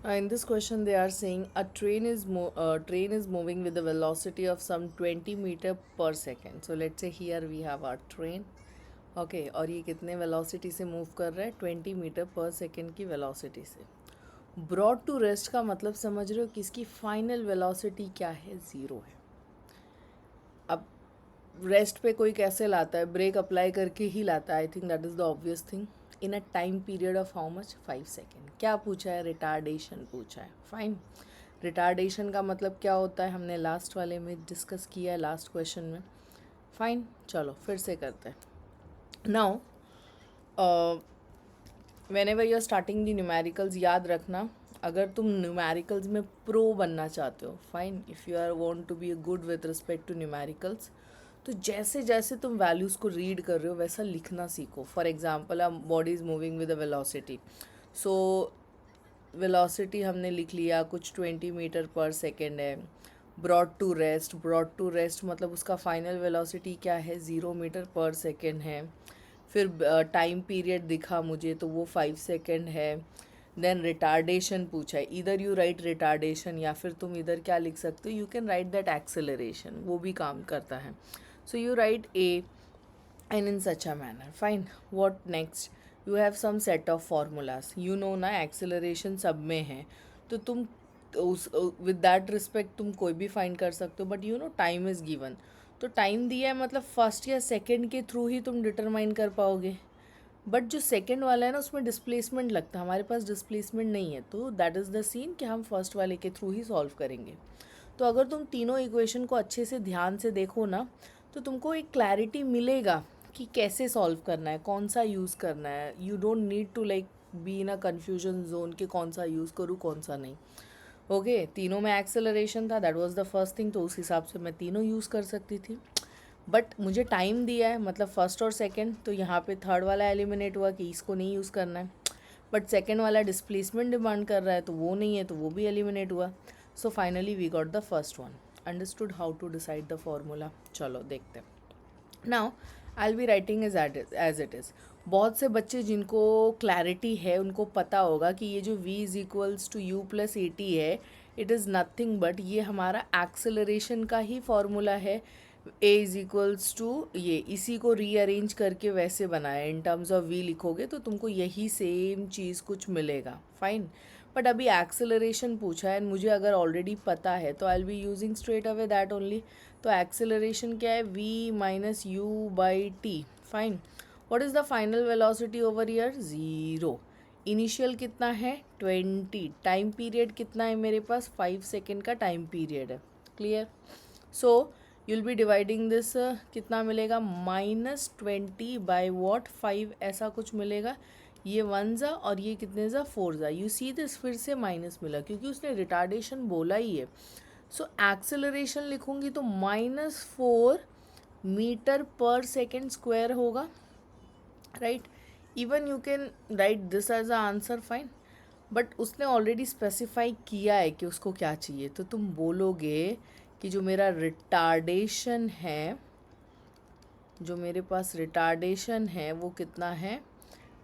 In this question, they are saying a train is moving with a velocity of some 20 meter per second. So let's say here we have our train. Okay, और ये कितने velocity से move कर रहा है? 20 metre पर second की velocity से. ब्रॉड टू रेस्ट का मतलब समझ रहे हो कि इसकी फाइनल वेलोसिटी क्या है? ज़ीरो है. अब रेस्ट पे कोई कैसे लाता है? ब्रेक अप्लाई करके ही लाता है. I think that is the obvious thing. In a time period of how much? 5 second. क्या पूछा है? रिटार्डेशन पूछा है. फाइन. रिटार्डेशन का मतलब क्या होता है? हमने लास्ट वाले में डिस्कस किया है, लास्ट क्वेश्चन में. फाइन, चलो फिर से करते हैं. Now whenever you are starting the numericals, याद रखना, अगर तुम न्यूमेरिकल्स में प्रो बनना चाहते हो, fine, if you are want to be good with respect to numericals, तो जैसे जैसे तुम वैल्यूज़ को रीड कर रहे हो वैसा लिखना सीखो. For example, a body is moving with a velocity. So velocity हमने लिख लिया कुछ 20 मीटर पर सेकेंड है. Brought to rest, brought to rest मतलब उसका फाइनल वेलोसिटी क्या है? 0 मीटर पर सेकेंड है. फिर टाइम पीरियड दिखा मुझे तो वो 5 सेकेंड है. देन रिटार्डेशन पूछा है. इधर यू राइट रिटार्डेशन या फिर तुम इधर क्या लिख सकते हो? You can right that acceleration, वो भी काम करता है. So you right A and in such a manner. Fine. What next? You have some set of formulas. You know ना acceleration सब में है, तो तुम उस विद दैट रिस्पेक्ट तुम कोई भी फाइंड कर सकते हो. But you know time is given, तो टाइम दिया है मतलब फर्स्ट या सेकंड के थ्रू ही तुम डिटरमाइन कर पाओगे. बट जो सेकंड वाला है ना उसमें डिस्प्लेसमेंट लगता है, हमारे पास डिस्प्लेसमेंट नहीं है, तो दैट इज़ द सीन कि हम फर्स्ट वाले के थ्रू ही सॉल्व करेंगे. तो अगर तुम तीनों इक्वेशन को अच्छे से ध्यान से देखो ना, तो तुमको एक क्लैरिटी मिलेगा कि कैसे सॉल्व करना है, कौन सा यूज़ करना है. You don't need to like be in a confusion zone कि कौन सा यूज़ करूँ कौन सा नहीं. ओके, तीनों में एक्सेलरेशन था, that was the first thing, तो उस हिसाब से मैं तीनों यूज़ कर सकती थी. बट मुझे टाइम दिया है मतलब फर्स्ट और सेकंड, तो यहाँ पे थर्ड वाला एलिमिनेट हुआ कि इसको नहीं यूज़ करना है. बट सेकंड वाला डिस्प्लेसमेंट डिमांड कर रहा है तो वो नहीं है, तो वो भी एलिमिनेट हुआ. So finally we got the first one. Understood how to decide the formula. चलो देखते हैं. Now I will be writing as it is. बहुत से बच्चे जिनको क्लैरिटी है उनको पता होगा कि ये जो v is equals to u plus a t है, इट इज़ नथिंग बट ये हमारा एक्सेलरेशन का ही फॉर्मूला है. a इज़ इक्वल्स टू ये, इसी को रीअरेंज करके वैसे बनाया, इन टर्म्स ऑफ v लिखोगे तो तुमको यही सेम चीज़ कुछ मिलेगा. फाइन. बट अभी एक्सेलरेशन पूछा है, मुझे अगर ऑलरेडी पता है तो आई will be using straight away that only. तो एक्सेलरेशन क्या है? v minus you by T. Fine. What is the final velocity over year? Zero. Initial कितना है? 20. टाइम पीरियड कितना है मेरे पास? 5 सेकेंड का टाइम पीरियड है. Clear? So you will be dividing this, कितना मिलेगा? -20 बाई वॉट? 5 ऐसा कुछ मिलेगा. ये 1 ज़ा और ये कितने ज़ा? 4 ज़ा. यू सी दिस, फिर से माइनस मिला क्योंकि उसने रिटार्डेशन बोला ही है. सो एक्सेलरेशन लिखूंगी तो -4 मीटर पर सेकेंड स्क्वायर होगा. Right. Even you can write this as a answer. Fine. But उसने ऑलरेडी स्पेसिफाई किया है कि उसको क्या चाहिए, तो तुम बोलोगे कि जो मेरा रिटार्डेशन है, जो मेरे पास रिटार्डेशन है वो कितना है?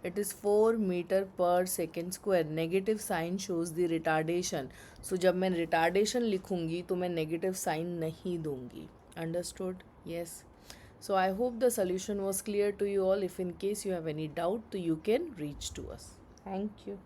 इट इज़ 4 मीटर पर second square. Negative sign shows the retardation. So जब मैं रिटार्डेशन लिखूंगी तो मैं नेगेटिव साइन नहीं दूंगी. Understood? Yes. So I hope the solution was clear to you all. If in case you have any doubt, so you can reach to us. Thank you.